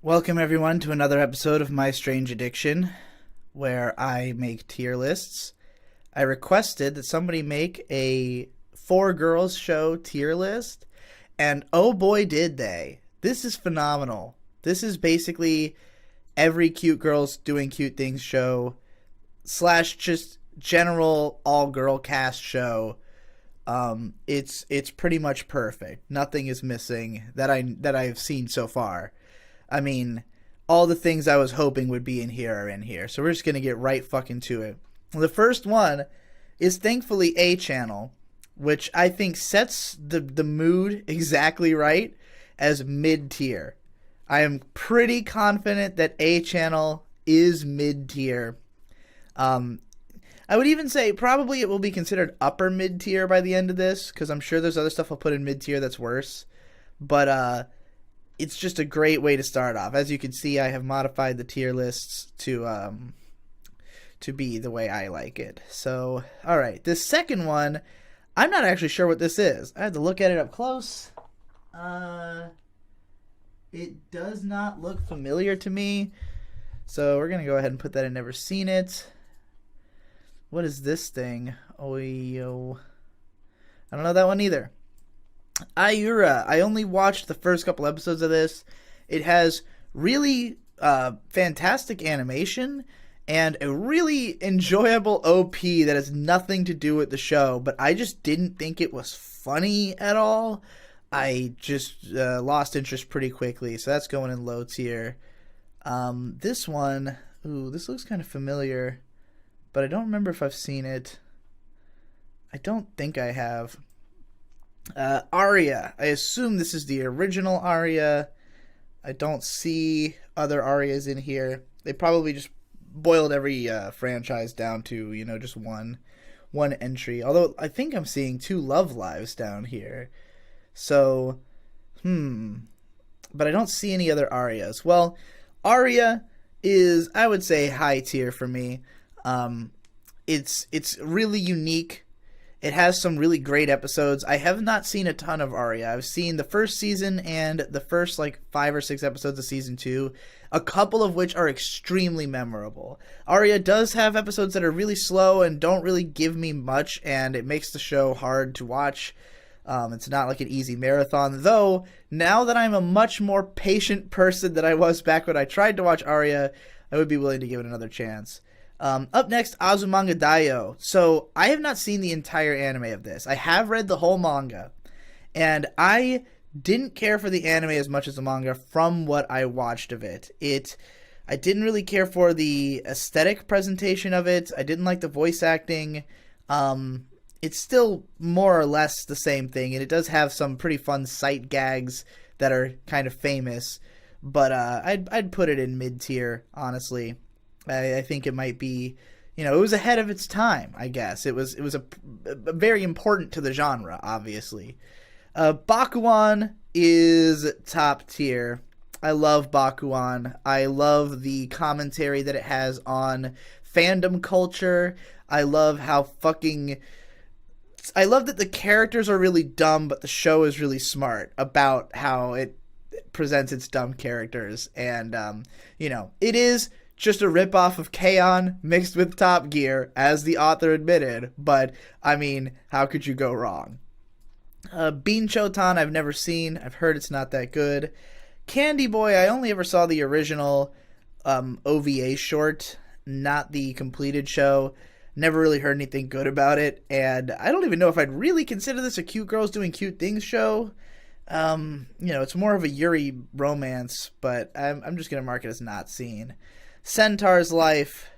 Welcome, everyone, to another episode of My Strange Addiction, where I make tier lists. I requested that somebody make a Four Girls Show tier list, and oh boy, did they. This is phenomenal. This is basically every cute girls doing cute things show, slash just general all-girl cast show. It's pretty much perfect. Nothing is missing that I've seen so far. I mean, all the things I was hoping would be in here are in here. So we're just going to get right fucking to it. The first one is thankfully A Channel, which I think sets the mood exactly right as mid-tier. I am pretty confident that A Channel is mid-tier. I would even say probably it will be considered upper mid-tier by the end of this, because I'm sure there's other stuff I'll put in mid-tier that's worse. But, it's just a great way to start off. As you can see, I have modified the tier lists to be the way I like it. So, all right, this second one, I'm not actually sure what this is. I had to look at it up close. It does not look familiar to me, so we're gonna go ahead and put that in never seen it. What is this thing? Oh, yo. I don't know that one either. Ayura. I only watched the first couple episodes of this. It has really fantastic animation and a really enjoyable OP that has nothing to do with the show, but I just didn't think it was funny at all. I just lost interest pretty quickly, so that's going in low tier. This one, ooh, this looks kind of familiar, but I don't remember if I've seen it. I don't think I have. Aria. I assume this is the original Aria. I don't see other Arias in here. They probably just boiled every franchise down to, just one entry. Although I think I'm seeing 2 Love Lives down here. So, but I don't see any other Arias. Well, Aria is, I would say, high tier for me. It's really unique. It has some really great episodes. I have not seen a ton of Aria. I've seen the first season and the first 5 or 6 episodes of season 2, a couple of which are extremely memorable. Aria does have episodes that are really slow and don't really give me much, and it makes the show hard to watch. It's not like an easy marathon, though now that I'm a much more patient person than I was back when I tried to watch Aria, I would be willing to give it another chance. Up next, Azumanga Daioh. So, I have not seen the entire anime of this. I have read the whole manga, and I didn't care for the anime as much as the manga from what I watched of it. I didn't really care for the aesthetic presentation of it. I didn't like the voice acting. It's still more or less the same thing, and it does have some pretty fun sight gags that are kind of famous, but I'd put it in mid-tier, honestly. I think it might be, it was ahead of its time, I guess. It was a very important to the genre, obviously. Bakuan is top tier. I love Bakuan. I love the commentary that it has on fandom culture. I love that the characters are really dumb, but the show is really smart about how it presents its dumb characters. And, it is just a ripoff of K-On! Mixed with Top Gear, as the author admitted, but, I mean, how could you go wrong? Bean Chotan I've never seen. I've heard it's not that good. Candy Boy, I only ever saw the original OVA short, not the completed show. Never really heard anything good about it, and I don't even know if I'd really consider this a cute girls doing cute things show. It's more of a Yuri romance, but I'm just going to mark it as not seen. Centaur's Life,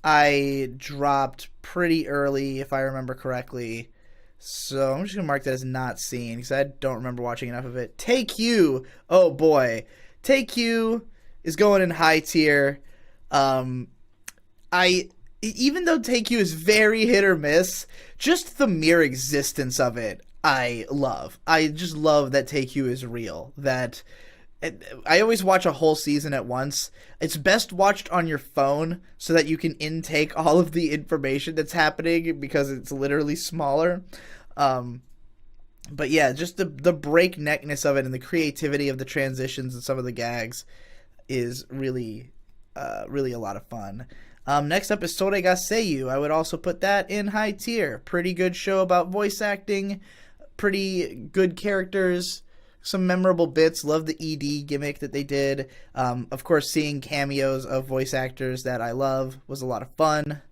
I dropped pretty early, if I remember correctly. So I'm just going to mark that as not seen, because I don't remember watching enough of it. Take You, oh boy. Take You is going in high tier. Even though Take You is very hit or miss, just the mere existence of it, I love. I just love that Take You is real. That I always watch a whole season at once. It's best watched on your phone so that you can intake all of the information that's happening because it's literally smaller. But yeah, just the breakneckness of it and the creativity of the transitions and some of the gags. is really really a lot of fun. Next up is Soregaseiyu. I would also put that in high tier. Pretty good show about voice acting, pretty good characters, some memorable bits. Love the ED gimmick that they did. Of course, seeing cameos of voice actors that I love was a lot of fun.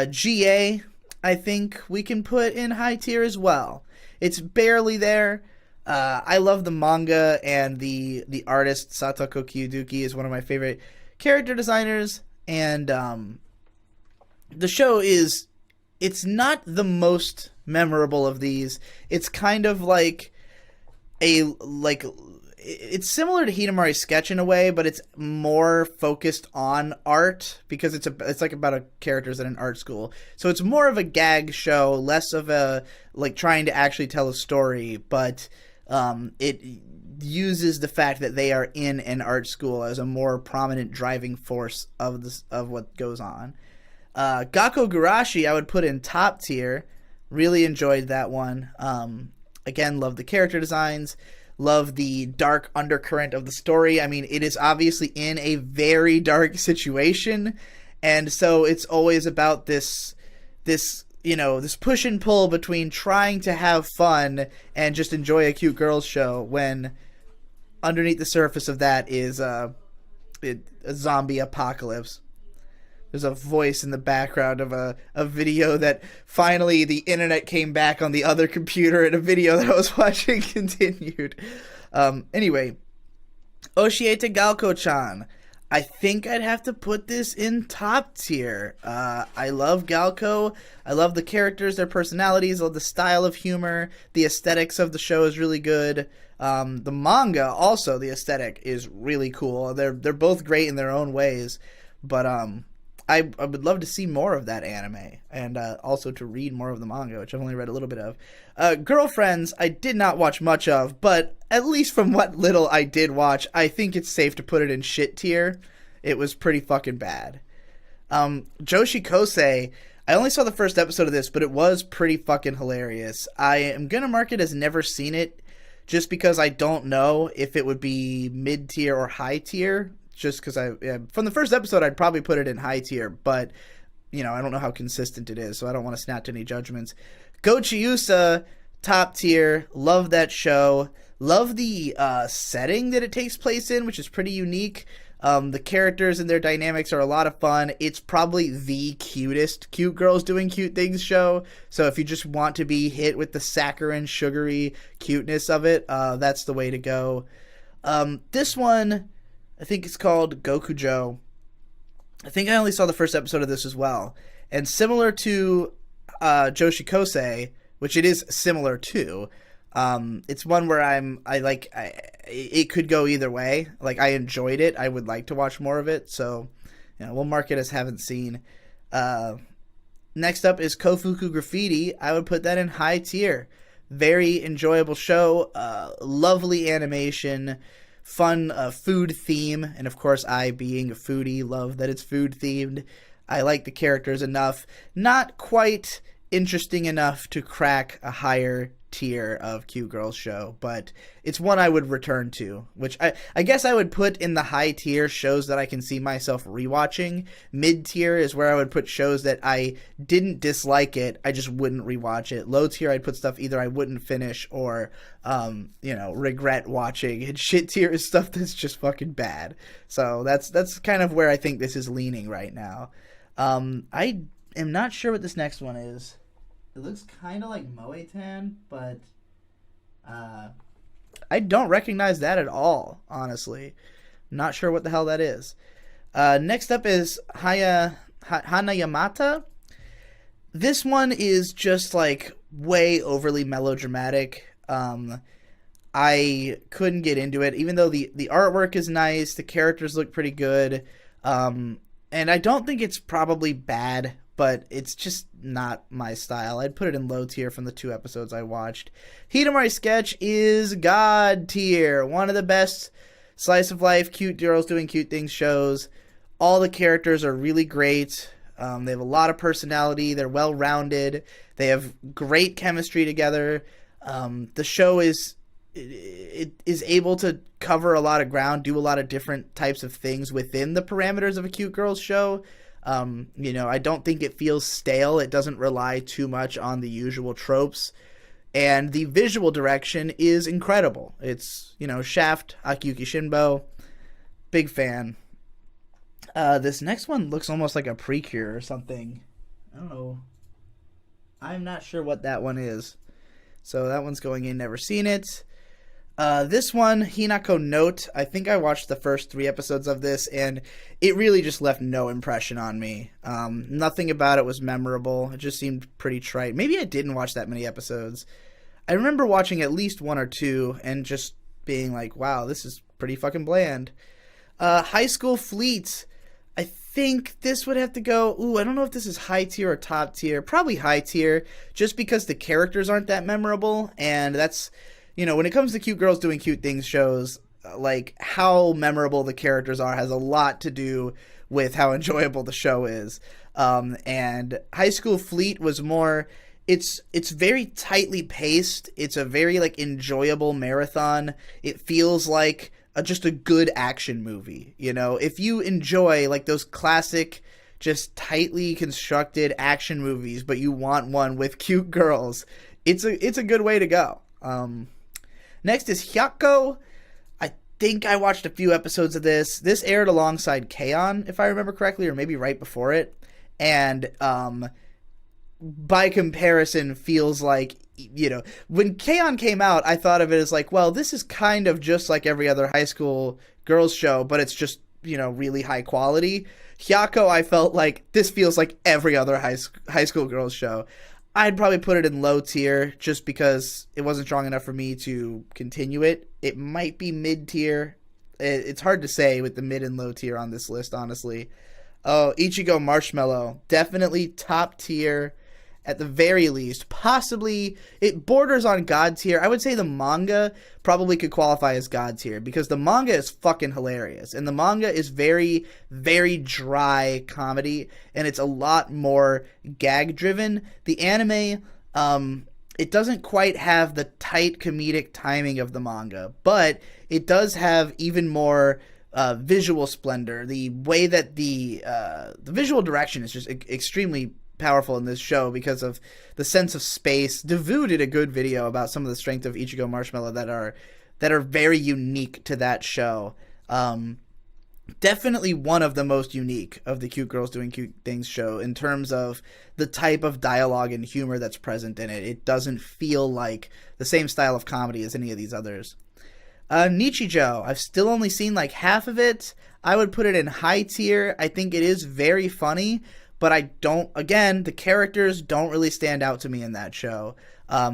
GA, I think we can put in high tier as well. It's barely there. I love the manga, and the artist Satoko Kyuduki is one of my favorite character designers, and the show it's not the most memorable of these. It's kind of like it's similar to Hidamari's Sketch in a way, but it's more focused on art because it's like about a characters at an art school. So it's more of a gag show, less of a like trying to actually tell a story, but it uses the fact that they are in an art school as a more prominent driving force of what goes on. Gakko Gurashi I would put in top tier. Really enjoyed that one. Again, love the character designs, love the dark undercurrent of the story. I mean, it is obviously in a very dark situation, and so it's always about this push and pull between trying to have fun and just enjoy a cute girls show, when underneath the surface of that is a zombie apocalypse. There's a voice in the background of a video that finally the internet came back on the other computer, and a video that I was watching continued. Anyway, Oshiete Galko-chan. I think I'd have to put this in top tier. I love Galko. I love the characters, their personalities, I love the style of humor. The aesthetics of the show is really good. The manga, also, the aesthetic is really cool. They're both great in their own ways. But I would love to see more of that anime, and also to read more of the manga, which I've only read a little bit of. Girlfriends, I did not watch much of, but at least from what little I did watch, I think it's safe to put it in shit tier. It was pretty fucking bad. Joshi Kosei, I only saw the first episode of this, but it was pretty fucking hilarious. I am going to mark it as never seen it, just because I don't know if it would be mid tier or high tier. Just because from the first episode, I'd probably put it in high tier, but, I don't know how consistent it is, so I don't want to snap to any judgments. Gochiusa, top tier. Love that show. Love the setting that it takes place in, which is pretty unique. The characters and their dynamics are a lot of fun. It's probably the cutest cute girls doing cute things show, so if you just want to be hit with the saccharine, sugary cuteness of it, that's the way to go. This one, I think it's called Gokujo. I think I only saw the first episode of this as well. And similar to Joshi Kosei, which it is similar to, it's one where it could go either way. Like, I enjoyed it. I would like to watch more of it. So, we'll mark it as haven't seen. Next up is Kofuku Graffiti. I would put that in high tier. Very enjoyable show. Lovely animation. Fun food theme, and of course, I, being a foodie, love that it's food themed. I like the characters enough, not quite interesting enough to crack a higher tier of cute girls show, but it's one I would return to, which I guess I would put in the high tier shows that I can see myself rewatching. Mid tier is where I would put shows that I didn't dislike it, I just wouldn't rewatch it. Low tier, I'd put stuff either I wouldn't finish or regret watching. And shit tier is stuff that's just fucking bad. So that's kind of where I think this is leaning right now. I am not sure what this next one is. It looks kind of like Moe-tan, but I don't recognize that at all, honestly. Not sure what the hell that is. Next up is Hanayamata. This one is just, way overly melodramatic. I couldn't get into it, even though the artwork is nice, the characters look pretty good, and I don't think it's probably bad, but it's just not my style. I'd put it in low tier from the 2 episodes I watched. Hidamari's Sketch is god tier. One of the best slice of life, cute girls doing cute things shows. All the characters are really great. They have a lot of personality. They're well-rounded. They have great chemistry together. The show is it is able to cover a lot of ground, do a lot of different types of things within the parameters of a cute girls show. I don't think it feels stale. It doesn't rely too much on the usual tropes. And the visual direction is incredible. It's, Shaft, Akiyuki Shinbo, big fan. This next one looks almost like a Precure or something. I don't know. I'm not sure what that one is. So that one's going in, never seen it. This one, Hinako Note, I think I watched the first 3 episodes of this, and it really just left no impression on me. Nothing about it was memorable. It just seemed pretty trite. Maybe I didn't watch that many episodes. I remember watching at least 1 or 2 and just being like, wow, this is pretty fucking bland. High School Fleet, I think this would have to go, I don't know if this is high tier or top tier. Probably high tier, just because the characters aren't that memorable, and that's... when it comes to cute girls doing cute things shows, like, how memorable the characters are has a lot to do with how enjoyable the show is. And High School Fleet was more, it's very tightly paced. It's a very, enjoyable marathon. It feels like just a good action movie, If you enjoy, those classic, just tightly constructed action movies, but you want one with cute girls, it's a good way to go. Next is Hyako. I think I watched a few episodes of this. This aired alongside K-On!, if I remember correctly, or maybe right before it. And by comparison, feels like, when K-On! Came out, I thought of it as this is kind of just like every other high school girls show, but it's just, really high quality. Hyako, I felt like this feels like every other high school girls show. I'd probably put it in low tier just because it wasn't strong enough for me to continue it. It might be mid tier. It's hard to say with the mid and low tier on this list, honestly. Oh, Ichigo Marshmallow. Definitely top tier at the very least. Possibly, it borders on God tier. I would say the manga probably could qualify as God tier because the manga is fucking hilarious. And the manga is very, very dry comedy. And it's a lot more gag driven. The anime, it doesn't quite have the tight comedic timing of the manga. But it does have even more visual splendor. The way that the visual direction is just extremely powerful in this show because of the sense of space. Devu did a good video about some of the strength of Ichigo Marshmallow that are very unique to that show. Definitely one of the most unique of the Cute Girls Doing Cute Things show in terms of the type of dialogue and humor that's present in it. It doesn't feel like the same style of comedy as any of these others. Nichijou, I've still only seen half of it. I would put it in high tier. I think it is very funny, but the characters don't really stand out to me in that show,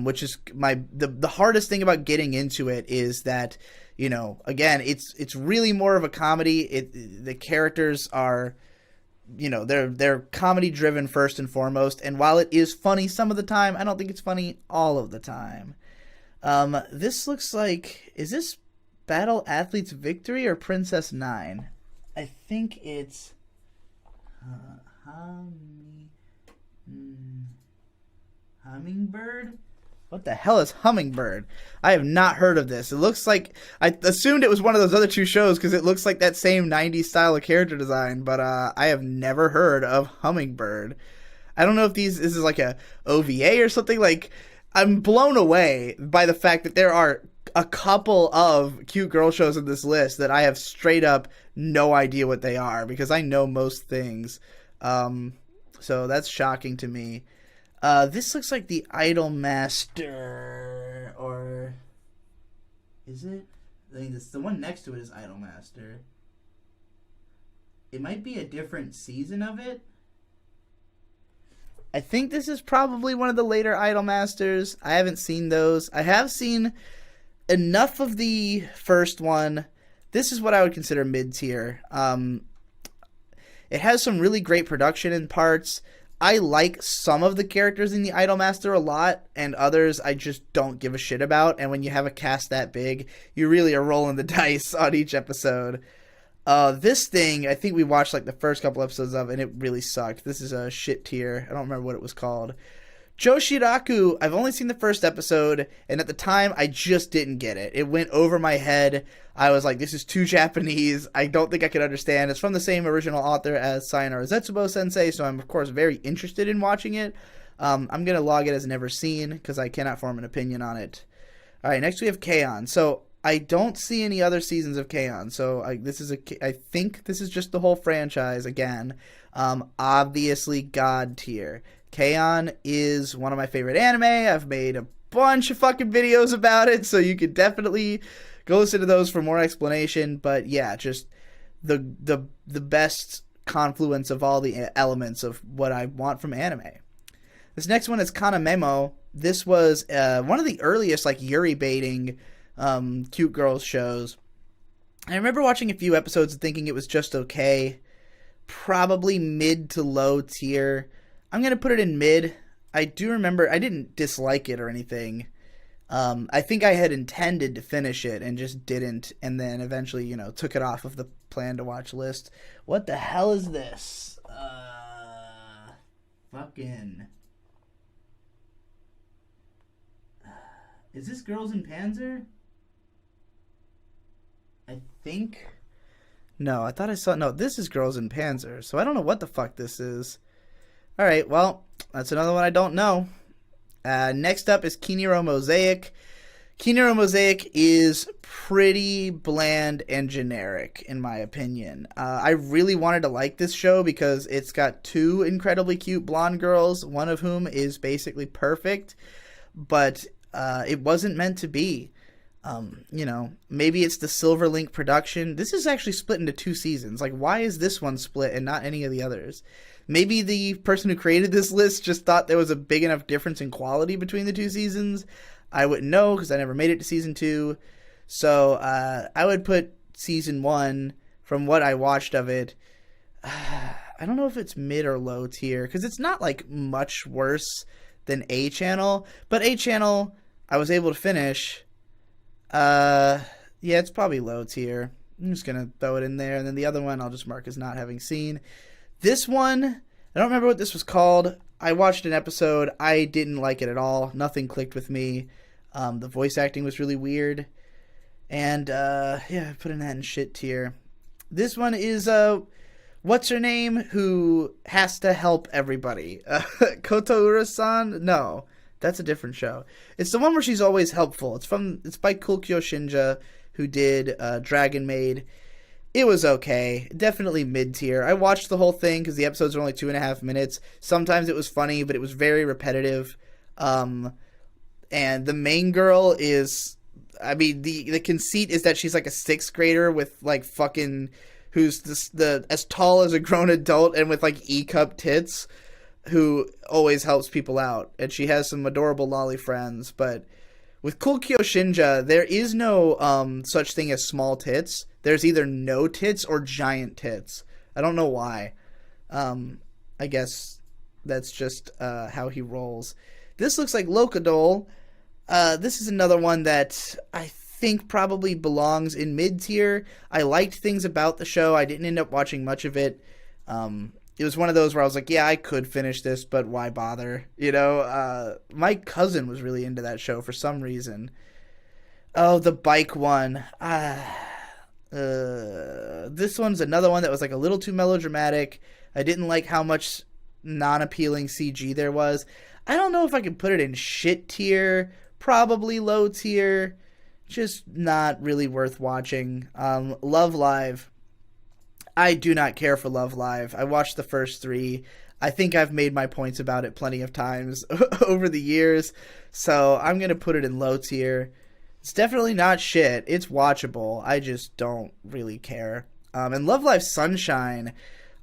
which is the hardest thing about getting into it is that, again, it's really more of a comedy. The characters are, they're comedy driven first and foremost, and while it is funny some of the time, I don't think it's funny all of the time. This looks like, is this Battle Athletes Victory or Princess 9? I think it's Hummingbird? What the hell is Hummingbird? I have not heard of this. It looks like, I assumed it was one of those other 2 shows because it looks like that same 90s style of character design, but I have never heard of Hummingbird. I don't know if this is like a OVA or something. I'm blown away by the fact that there are a couple of cute girl shows in this list that I have straight up no idea what they are because I know most things. So that's shocking to me. This looks like the Idol Master, or is it? I think the one next to it is Idol Master. It might be a different season of it. I think this is probably one of the later Idol Masters. I haven't seen those. I have seen enough of the first one. This is what I would consider mid-tier. It has some really great production in parts. I like some of the characters in the Idolmaster a lot, and others I just don't give a shit about. And when you have a cast that big, you really are rolling the dice on each episode. This thing, I think we watched the first couple episodes of, and it really sucked. This is a shit tier. I don't remember what it was called. Joe Shiraku, I've only seen the first episode, and at the time, I just didn't get it. It went over my head. I was like, this is too Japanese. I don't think I could understand. It's from the same original author as Sayonara Zetsubo Sensei, so I'm, of course, very interested in watching it. I'm going to log it as never seen, because I cannot form an opinion on it. All right, next we have K-On! So I don't see any other seasons of K-On! So I think this is just the whole franchise again. Obviously, God tier. K-On! Is one of my favorite anime. I've made a bunch of fucking videos about it, so you could definitely go listen to those for more explanation. But yeah, just the best confluence of all the elements of what I want from anime. This next one is Kanamemo. This was one of the earliest like Yuri baiting cute girls shows. I remember watching a few episodes and thinking it was just okay. Probably mid to low tier. I'm going to put it in mid. I do remember I didn't dislike it or anything. I think I had intended to finish it and just didn't, and then eventually, took it off of the plan to watch list. What the hell is this? Fucking... Is this Girls in Panzer? I think... No, I thought I saw... No, this is Girls in Panzer, so I don't know what the fuck this is. Alright, well, that's another one I don't know. Next up is Kiniro Mosaic. Kiniro Mosaic is pretty bland and generic, in my opinion. I really wanted to like this show because it's got two incredibly cute blonde girls, one of whom is basically perfect, but it wasn't meant to be. Maybe it's the Silverlink production. This is actually split into 2 seasons. Like, why is this one split and not any of the others? Maybe the person who created this list just thought there was a big enough difference in quality between the 2 seasons. I wouldn't know because I never made it to season 2. So I would put season 1, from what I watched of it, I don't know if it's mid or low tier because it's not like much worse than A Channel. But A Channel, I was able to finish. Yeah, it's probably low tier. I'm just going to throw it in there. And then the other one I'll just mark as not having seen. This one, I don't remember what this was called. I watched an episode. I didn't like it at all. Nothing clicked with me. The voice acting was really weird. And, yeah, putting that in shit tier. This one is, what's her name? Who has to help everybody. Kotoura-san? No, that's a different show. It's the one where she's always helpful. It's by Kulkyo Shinja, who did Dragon Maid. It was okay. Definitely mid-tier. I watched the whole thing because the episodes are only 2.5 minutes. Sometimes it was funny, but it was very repetitive. And the main girl is... I mean, the conceit is that she's like a 6th grader with like fucking... who's as tall as a grown adult and with like E-cup tits, who always helps people out. And she has some adorable lolly friends, but... with Kulkyo Shinja, there is no such thing as small tits. There's either no tits or giant tits. I don't know why. I guess that's just how he rolls. This looks like Locadole. This is another one that I think probably belongs in mid-tier. I liked things about the show. I didn't end up watching much of it. It was one of those where I was like, yeah, I could finish this, but why bother? My cousin was really into that show for some reason. Oh, the bike one. This one's another one that was like a little too melodramatic. I didn't like how much non-appealing CG there was. I don't know if I can put it in shit tier. Probably low tier. Just not really worth watching. Love Live. I do not care for Love Live. I watched the first 3. I think I've made my points about it plenty of times over the years. So I'm going to put it in low tier. It's definitely not shit. It's watchable. I just don't really care. And Love Live Sunshine,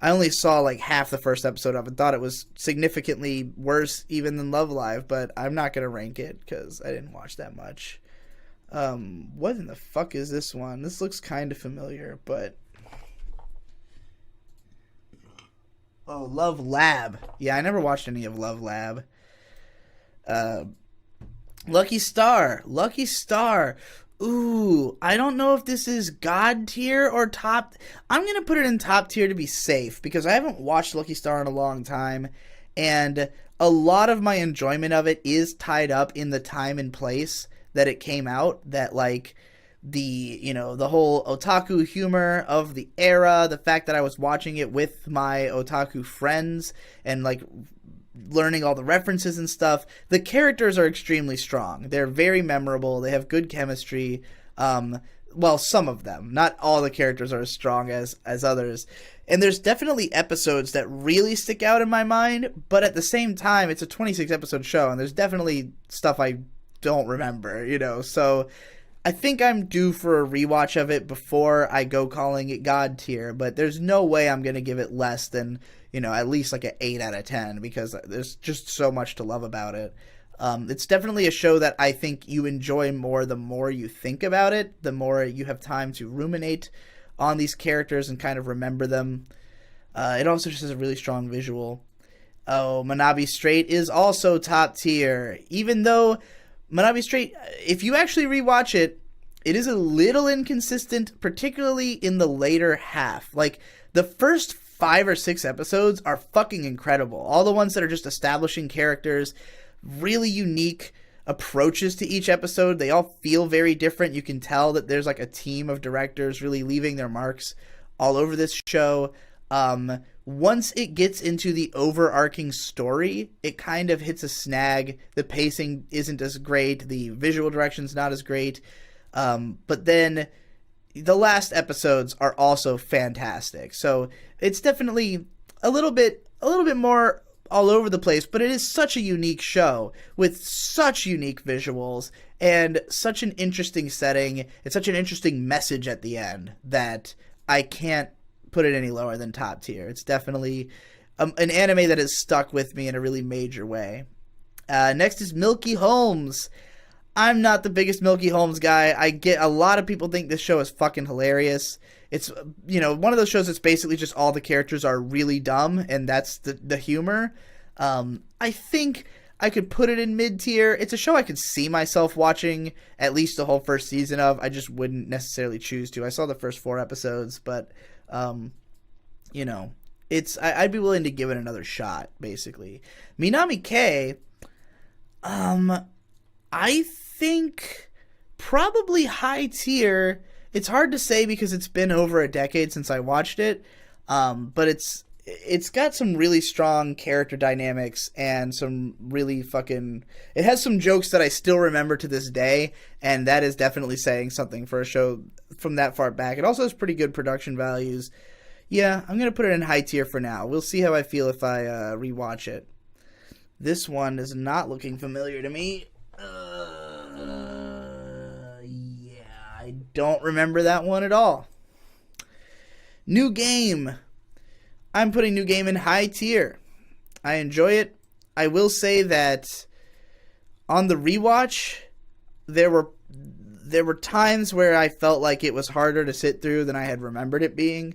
I only saw like half the first episode of it. Thought it was significantly worse even than Love Live. But I'm not going to rank it because I didn't watch that much. What in the fuck is this one? This looks kind of familiar, but... Oh, Love Lab. Yeah, I never watched any of Love Lab. Lucky Star. Lucky Star. Ooh, I don't know if this is God tier or top. I'm going to put it in top tier to be safe because I haven't watched Lucky Star in a long time. And a lot of my enjoyment of it is tied up in the time and place that it came out, that like the whole otaku humor of the era, the fact that I was watching it with my otaku friends and like learning all the references and stuff. The characters are extremely strong. They're very memorable. They have good chemistry. Well, some of them. Not all the characters are as strong as others. And there's definitely episodes that really stick out in my mind, but at the same time, it's a 26 episode show, and there's definitely stuff I don't remember, So I think I'm due for a rewatch of it before I go calling it God tier, but there's no way I'm going to give it less than, at least like an 8 out of 10, because there's just so much to love about it. It's definitely a show that I think you enjoy more the more you think about it, the more you have time to ruminate on these characters and kind of remember them. It also just has a really strong visual. Oh, Manabi Straight is also top tier. Even though Manabi Straight, if you actually rewatch it, it is a little inconsistent, particularly in the later half. Like, the first 5 or 6 episodes are fucking incredible. All the ones that are just establishing characters, really unique approaches to each episode. They all feel very different. You can tell that there's like a team of directors really leaving their marks all over this show. Once it gets into the overarching story, it kind of hits a snag. The pacing isn't as great. The visual direction's not as great. But then the last episodes are also fantastic. So it's definitely a little bit more all over the place, but it is such a unique show with such unique visuals and such an interesting setting and such an interesting message at the end that I can't put it any lower than top tier. It's definitely an anime that has stuck with me in a really major way. Next is Milky Holmes. I'm not the biggest Milky Holmes guy. I get a lot of people think this show is fucking hilarious. It's, one of those shows that's basically just all the characters are really dumb, and that's the humor. I think I could put it in mid-tier. It's a show I could see myself watching at least the whole first season of. I just wouldn't necessarily choose to. I saw the first 4 episodes, but, I'd be willing to give it another shot, basically. Minami K, I think probably high tier. It's hard to say because it's been over a decade since I watched it, but it's got some really strong character dynamics and some really it has some jokes that I still remember to this day, and that is definitely saying something for a show from that far back. It also has pretty good production values. Yeah, I'm going to put it in high tier for now. We'll see how I feel if I rewatch it. This one is not looking familiar to me. I don't remember that one at all. New Game. I'm putting New Game in high tier. I enjoy it. I will say that on the rewatch, there were times where I felt like it was harder to sit through than I had remembered it being.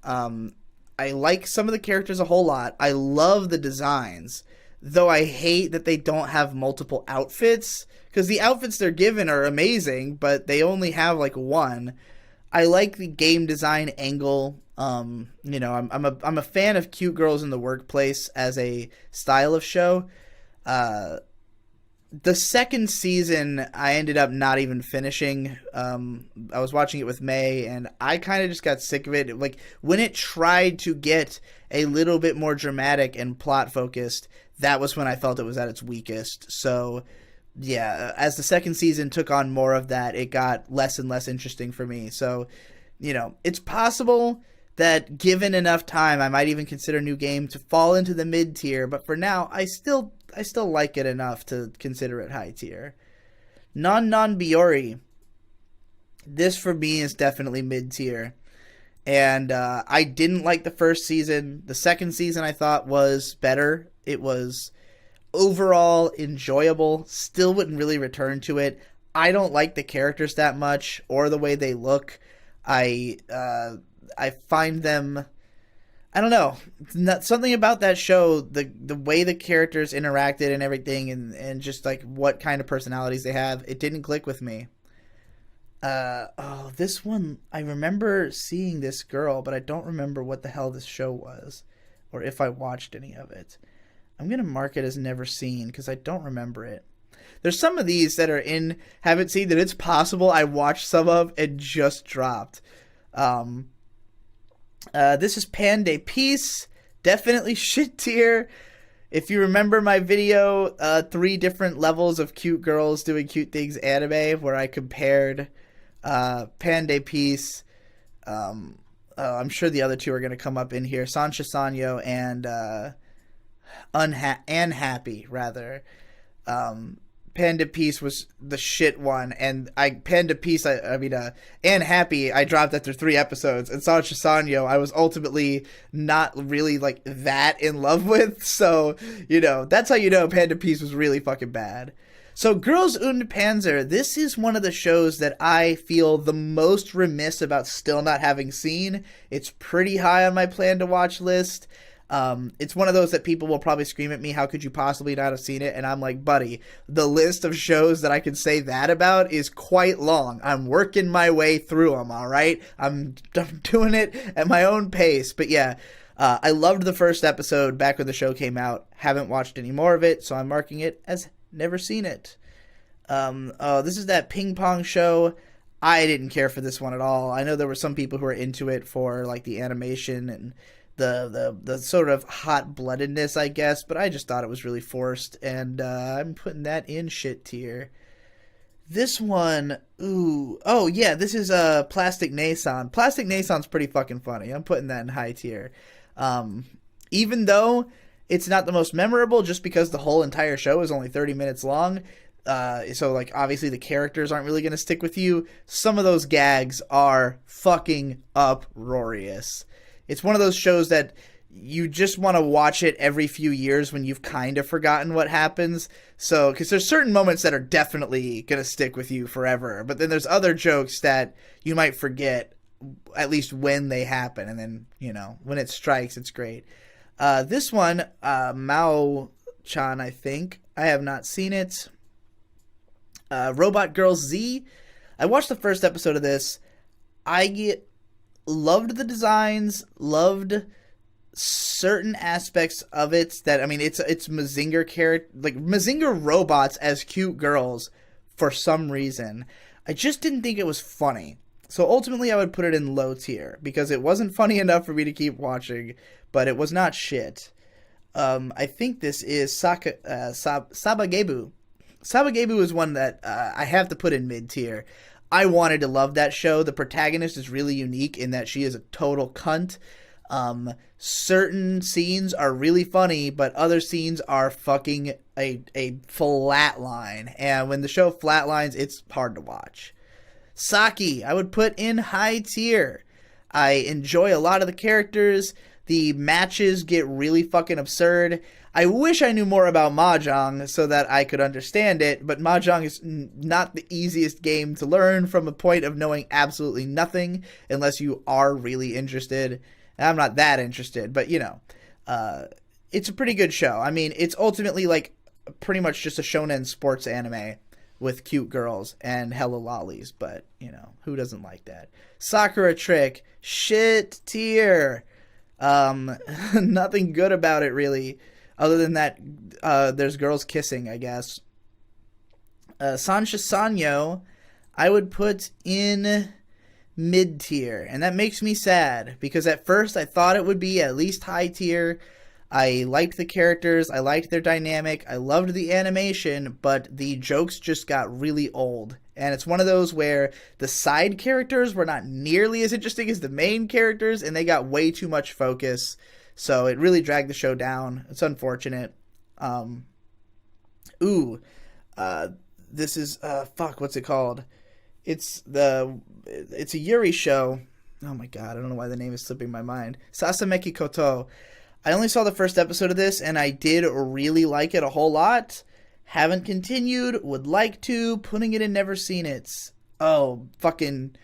I like some of the characters a whole lot. I love the designs, though I hate that they don't have multiple outfits, because the outfits they're given are amazing, but they only have like one. I like the game design angle. I'm a fan of cute girls in the workplace as a style of show. The second season, I ended up not even finishing. I was watching it with May, and I kind of just got sick of it. Like, when it tried to get a little bit more dramatic and plot focused, that was when I felt it was at its weakest. So, yeah, as the second season took on more of that, it got less and less interesting for me. So, it's possible that given enough time, I might even consider New Game to fall into the mid tier. But for now, I still like it enough to consider it high tier. Non Biori. This for me is definitely mid tier. And I didn't like the first season. The second season I thought was better. It was overall enjoyable. Still wouldn't really return to it. I don't like the characters that much or the way they look. I find them, I don't know, something about that show, the way the characters interacted and everything, and just like what kind of personalities they have, it didn't click with me. This one, I remember seeing this girl, but I don't remember what the hell this show was or if I watched any of it. I'm going to mark it as never seen because I don't remember it. There's some of these that are in haven't seen that it's possible I watched some of and just dropped. This is Pan de Peace. Definitely shit tier. If you remember my video, 3 different levels of cute girls doing cute things anime, where I compared Pan de Peace. I'm sure the other 2 are going to come up in here. Sancha Sanyo and Unhappy, rather. Panda Peace was the shit one, and Panda Peace, and Happy, I dropped after 3 episodes, and Sancha Sanyo, I was ultimately not really, like, that in love with, so, you know, that's how you know Panda Peace was really fucking bad. So, Girls und Panzer, this is one of the shows that I feel the most remiss about still not having seen. It's pretty high on my plan to watch list. It's one of those that people will probably scream at me, how could you possibly not have seen it? And I'm like, buddy, the list of shows that I can say that about is quite long. I'm working my way through them, all right? I'm doing it at my own pace. But yeah, I loved the first episode back when the show came out. Haven't watched any more of it, so I'm marking it as never seen it. This is that ping pong show. I didn't care for this one at all. I know there were some people who were into it for like the animation and the sort of hot-bloodedness, I guess, but I just thought it was really forced, and I'm putting that in shit tier. This one, this is Plastic Nason. Plastic Nason's pretty fucking funny. I'm putting that in high tier. Even though it's not the most memorable, just because the whole entire show is only 30 minutes long, so like obviously the characters aren't really going to stick with you, some of those gags are fucking uproarious. It's one of those shows that you just want to watch it every few years when you've kind of forgotten what happens. So, because there's certain moments that are definitely going to stick with you forever. But then there's other jokes that you might forget at least when they happen. And then, you know, when it strikes, it's great. This one, Mao-chan, I think. I have not seen it. Robot Girls Z. I watched the first episode of this. Loved the designs, loved certain aspects of it that, I mean, it's Mazinger character, like Mazinger robots as cute girls for some reason. I just didn't think it was funny. So ultimately I would put it in low tier because it wasn't funny enough for me to keep watching, but it was not shit. I think this is Sabagebu. Sabagebu is one that I have to put in mid tier. I wanted to love that show. The protagonist is really unique in that she is a total cunt. Certain scenes are really funny, but other scenes are fucking a flat line. And when the show flatlines, it's hard to watch. Saki, I would put in high tier. I enjoy a lot of the characters. The matches get really fucking absurd. I wish I knew more about Mahjong so that I could understand it, but Mahjong is not the easiest game to learn from a point of knowing absolutely nothing unless you are really interested. And I'm not that interested, but you know, it's a pretty good show. I mean, it's ultimately like pretty much just a shonen sports anime with cute girls and hella lollies, but you know, who doesn't like that? Sakura Trick, shit tier. Nothing good about it really. Other than that, there's girls kissing, I guess. Sancha Sanyo, I would put in mid-tier. And that makes me sad, because at first I thought it would be at least high tier. I liked the characters, I liked their dynamic, I loved the animation, but the jokes just got really old. And it's one of those where the side characters were not nearly as interesting as the main characters, and they got way too much focus. So it really dragged the show down. It's unfortunate. This is what's it called? It's a Yuri show. Oh my god, I don't know why the name is slipping my mind. Sasameki Koto. I only saw the first episode of this, and I did really like it a whole lot. Haven't continued. Would like to. Putting it in never seen it. Oh, fucking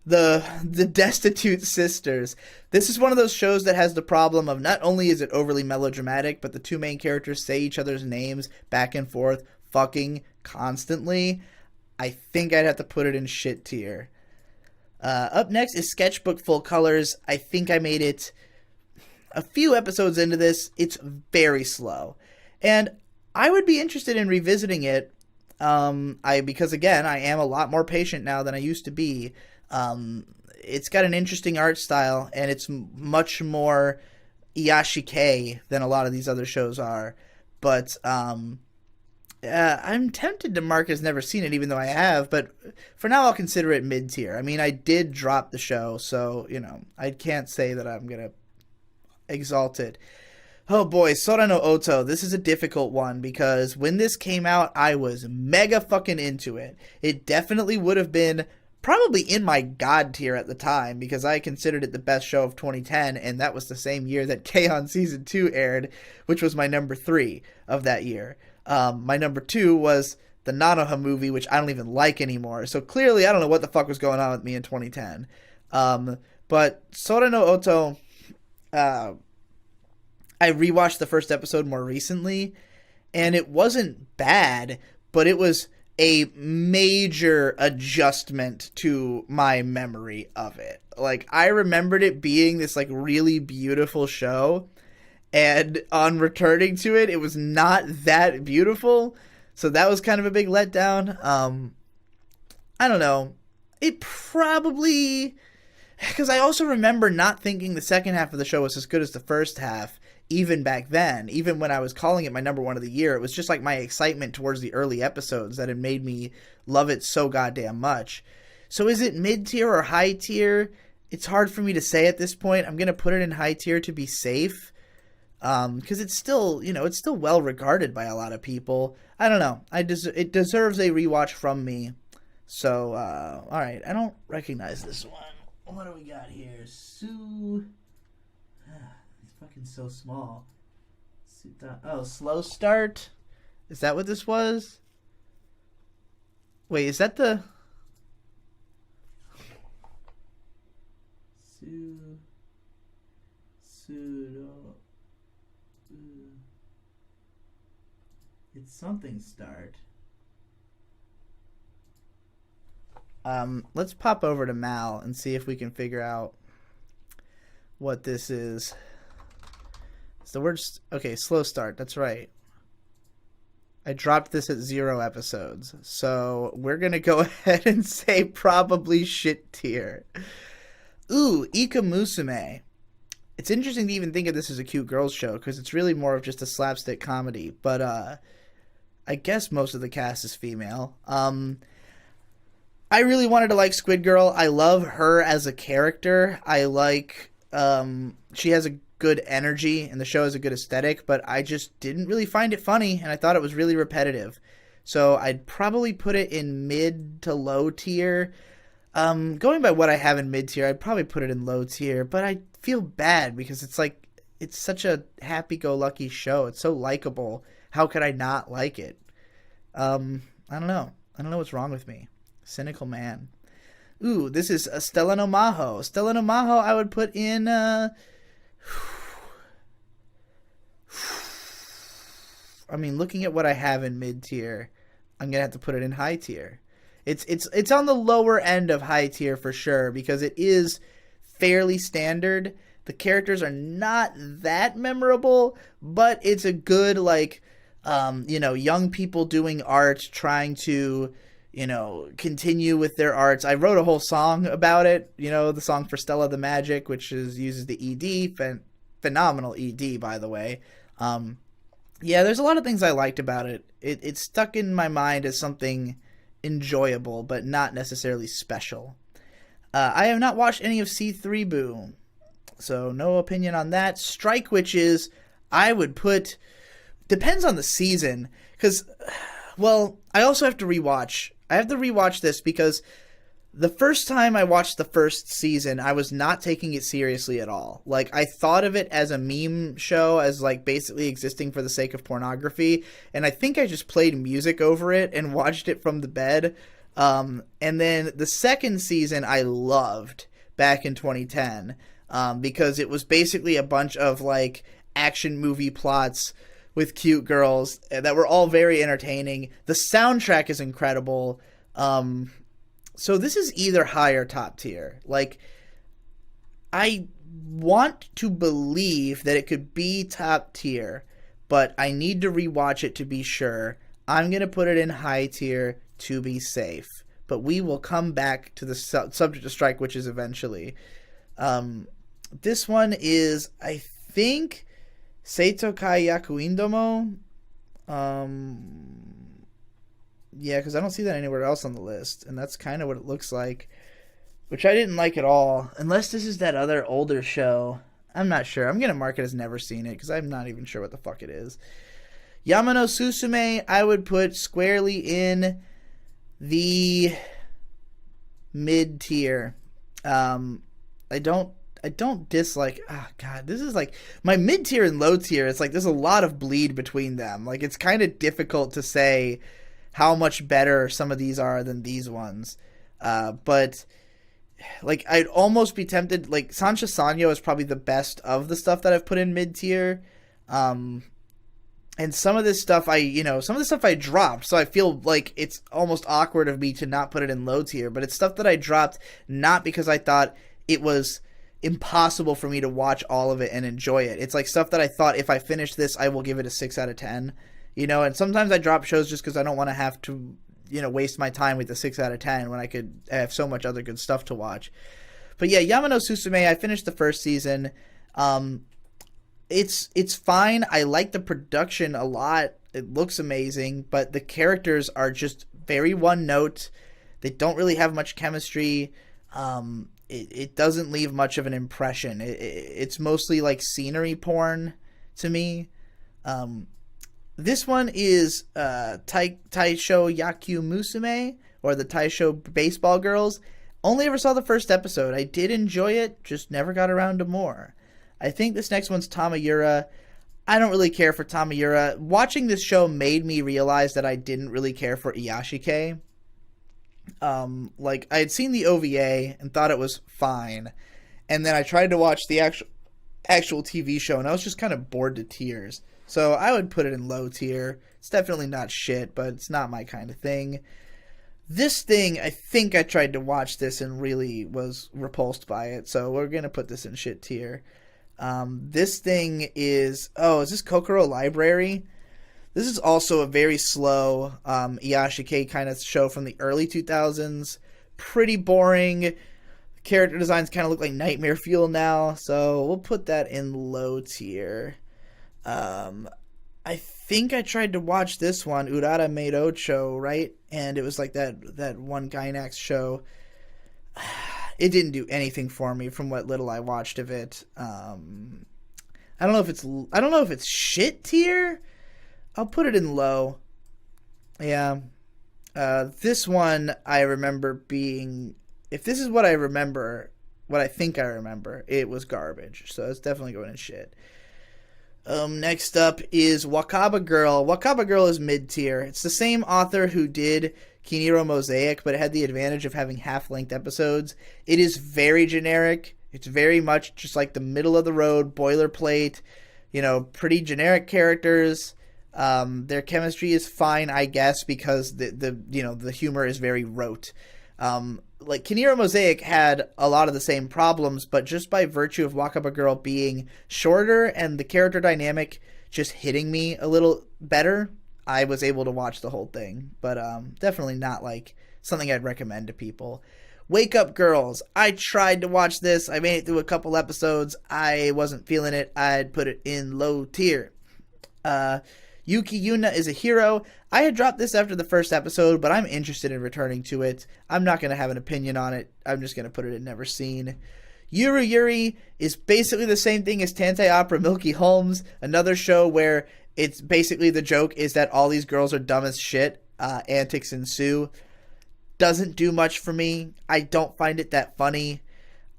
the Destitute Sisters. This is one of those shows that has the problem of not only is it overly melodramatic, but the two main characters say each other's names back and forth fucking constantly. I think I'd have to put it in shit tier. Up next is Sketchbook Full Colors. I think I made it a few episodes into this. It's very slow. And I would be interested in revisiting it. Because again, I am a lot more patient now than I used to be. It's got an interesting art style, and it's much more Iyashikei than a lot of these other shows are. But I'm tempted to mark as never seen it, even though I have. But for now, I'll consider it mid tier. I mean, I did drop the show, so I can't say that I'm gonna exalt it. Oh boy, Sora no Oto. This is a difficult one because when this came out, I was mega fucking into it. It definitely would have been probably in my god tier at the time because I considered it the best show of 2010, and that was the same year that K-On! Season 2 aired, which was my number 3 of that year. My number 2 was the Nanoha movie, which I don't even like anymore. So clearly, I don't know what the fuck was going on with me in 2010. But Sora no Oto, I rewatched the first episode more recently, and it wasn't bad, but it was a major adjustment to my memory of it. Like, I remembered it being this, like, really beautiful show, and on returning to it, it was not that beautiful, so that was kind of a big letdown. I don't know. It probably... Because I also remember not thinking the second half of the show was as good as the first half, even back then. Even when I was calling it my number 1 of the year, it was just like my excitement towards the early episodes that had made me love it so goddamn much. So is it mid-tier or high tier? It's hard for me to say at this point. I'm going to put it in high tier to be safe. Because it's still, it's still well regarded by a lot of people. I don't know. It deserves a rewatch from me. So, alright. I don't recognize this one. What do we got here? It's fucking so small. Oh, Slow Start? Is that what this was? Wait, is that the... It's something Start. Let's pop over to Mal and see if we can figure out what this is. It's the word... Okay, Slow Start. That's right. I dropped this at 0 episodes. So we're going to go ahead and say probably shit tier. Ooh, Ika Musume. It's interesting to even think of this as a cute girls show because it's really more of just a slapstick comedy. But I guess most of the cast is female. I really wanted to like Squid Girl. I love her as a character. I like... she has a good energy and the show has a good aesthetic, but I just didn't really find it funny and I thought it was really repetitive. So I'd probably put it in mid to low tier. Going by what I have in mid tier, I'd probably put it in low tier, but I feel bad because it's such a happy-go-lucky show. It's so likable. How could I not like it? I don't know. I don't know what's wrong with me. Cynical man. Ooh, this is Stella no Maho. Stella no Maho I would put in... I mean, looking at what I have in mid-tier, I'm going to have to put it in high tier. It's on the lower end of high tier for sure because it is fairly standard. The characters are not that memorable, but it's a good, like, young people doing art, trying to, continue with their arts. I wrote a whole song about it, the song for Stella the Magic, which uses the ED, phenomenal ED, by the way. Yeah, there's a lot of things I liked about it. It stuck in my mind as something enjoyable, but not necessarily special. I have not watched any of C3 Boo, so no opinion on that. Strike Witches, I would put... Depends on the season, because, well, I also have to rewatch. I have to rewatch this because the first time I watched the first season, I was not taking it seriously at all. Like, I thought of it as a meme show, as, like, basically existing for the sake of pornography, and I think I just played music over it and watched it from the bed. And then the second season I loved back in 2010, because it was basically a bunch of, like, action movie plots with cute girls that were all very entertaining. The soundtrack is incredible. So this is either high or top tier. Like, I want to believe that it could be top tier, but I need to rewatch it to be sure. I'm going to put it in high tier to be safe. But we will come back to the subject of strike, which is eventually. This one is, I think, Seito Kai Yakuindomo. Yeah, because I don't see that anywhere else on the list. And that's kind of what it looks like. Which I didn't like at all. Unless this is that other older show. I'm not sure. I'm going to mark it as never seen it because I'm not even sure what the fuck it is. Yamano Susume, I would put squarely in the mid tier. I don't dislike. Oh God, this is like my mid tier and low tier. It's like there's a lot of bleed between them. Like it's kind of difficult to say how much better some of these are than these ones. But like I'd almost be tempted. Like Sancha Sanyo is probably the best of the stuff that I've put in mid tier. And some of this stuff I dropped, so I feel like it's almost awkward of me to not put it in low tier, but it's stuff that I dropped not because I thought it was impossible for me to watch all of it and enjoy it. It's like stuff that I thought if I finish this, I will give it a 6 out of 10, and sometimes I drop shows just because I don't want to have to, waste my time with the 6 out of 10 when I could have so much other good stuff to watch. But yeah, Yamano Susume, I finished the first season. It's fine. I like the production a lot. It looks amazing, but the characters are just very one note. They don't really have much chemistry. It doesn't leave much of an impression. It's mostly like scenery porn to me. This one is Taisho Yaku Musume, or the Taisho Baseball Girls. Only ever saw the first episode. I did enjoy it, just never got around to more. I think this next one's Tamayura. I don't really care for Tamayura. Watching this show made me realize that I didn't really care for Iyashike. I had seen the OVA and thought it was fine. And then I tried to watch the actual TV show and I was just kind of bored to tears. So I would put it in low tier. It's definitely not shit, but it's not my kind of thing. This thing, I think I tried to watch this and really was repulsed by it. So we're going to put this in shit tier. This thing is this Kokoro Library? This is also a very slow Iyashike kind of show from the early 2000s. Pretty boring. Character designs kind of look like nightmare fuel now, so we'll put that in low tier. I think I tried to watch this one, Urara Meirocho, right? And it was like that one Gainax show. It didn't do anything for me from what little I watched of it. I don't know if it's shit tier. I'll put it in low. Yeah. This one I remember being, if this is what I remember, what I think I remember, it was garbage. So it's definitely going in shit. Next up is Wakaba Girl. Wakaba Girl is mid tier. It's the same author who did Kiniro Mosaic, but it had the advantage of having half-length episodes. It is very generic. It's very much just like the middle of the road, boilerplate, pretty generic characters. Their chemistry is fine, I guess, because the humor is very rote. Like Kiniro Mosaic had a lot of the same problems, but just by virtue of Wakaba Girl being shorter and the character dynamic just hitting me a little better, I was able to watch the whole thing. But definitely not like something I'd recommend to people. Wake Up Girls. I tried to watch this. I made it through a couple episodes. I wasn't feeling it. I'd put it in low tier. Yuki Yuna is a hero. I had dropped this after the first episode, but I'm interested in returning to it. I'm not going to have an opinion on it. I'm just going to put it in never seen. Yuru Yuri is basically the same thing as Tantei Opera Milky Holmes, another show where it's basically the joke is that all these girls are dumb as shit. Antics ensue. Doesn't do much for me. I don't find it that funny.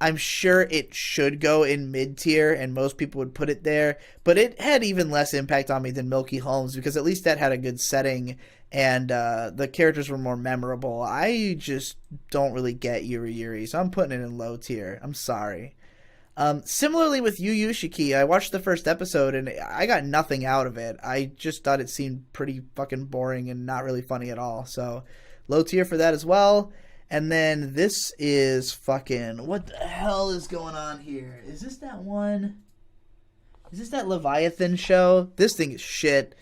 I'm sure it should go in mid-tier, and most people would put it there, but it had even less impact on me than Milky Holmes, because at least that had a good setting, and the characters were more memorable. I just don't really get Yuri Yuri, so I'm putting it in low tier. I'm sorry. Similarly with Yu Yu Shiki, I watched the first episode, and I got nothing out of it. I just thought it seemed pretty fucking boring and not really funny at all, so low tier for that as well. And then this is fucking... What the hell is going on here? Is this that one? Is this that Leviathan show? This thing is shit.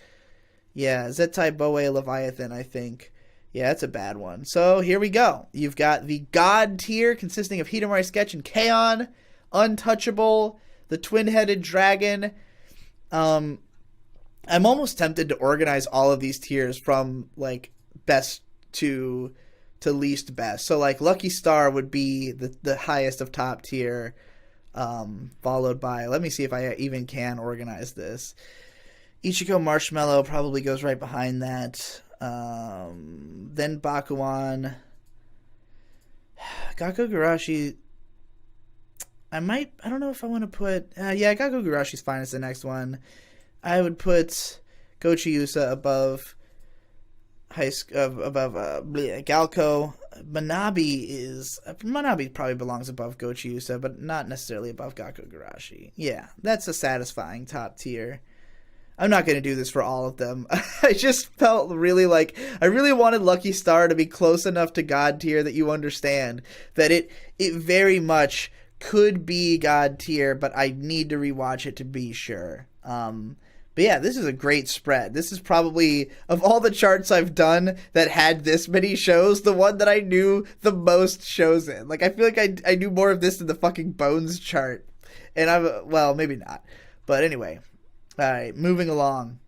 Yeah, Zettai Boe Leviathan, I think. Yeah, that's a bad one. So here we go. You've got the God tier consisting of Hidamari Sketch and K-On!, Untouchable, the Twin-Headed Dragon. I'm almost tempted to organize all of these tiers from like best to least best. So like Lucky Star would be the highest of top tier, followed by, let me see if I even can organize this. Ichiko Marshmallow probably goes right behind that. Then Bakuan. Gakugurashi. I don't know if I want to put... yeah, Gakugurashi's fine as the next one. I would put Gochiusa above Galco. Manabi probably belongs above Gochiusa, but not necessarily above Gakugurashi. Yeah, that's a satisfying top tier. I'm not going to do this for all of them. I just felt really like I really wanted Lucky Star to be close enough to God tier that you understand that it very much could be God tier, but I need to rewatch it to be sure. But yeah, this is a great spread. This is probably, of all the charts I've done that had this many shows, the one that I knew the most shows in. Like, I feel like I knew more of this than the fucking Bones chart. And well, maybe not. But anyway. All right, moving along.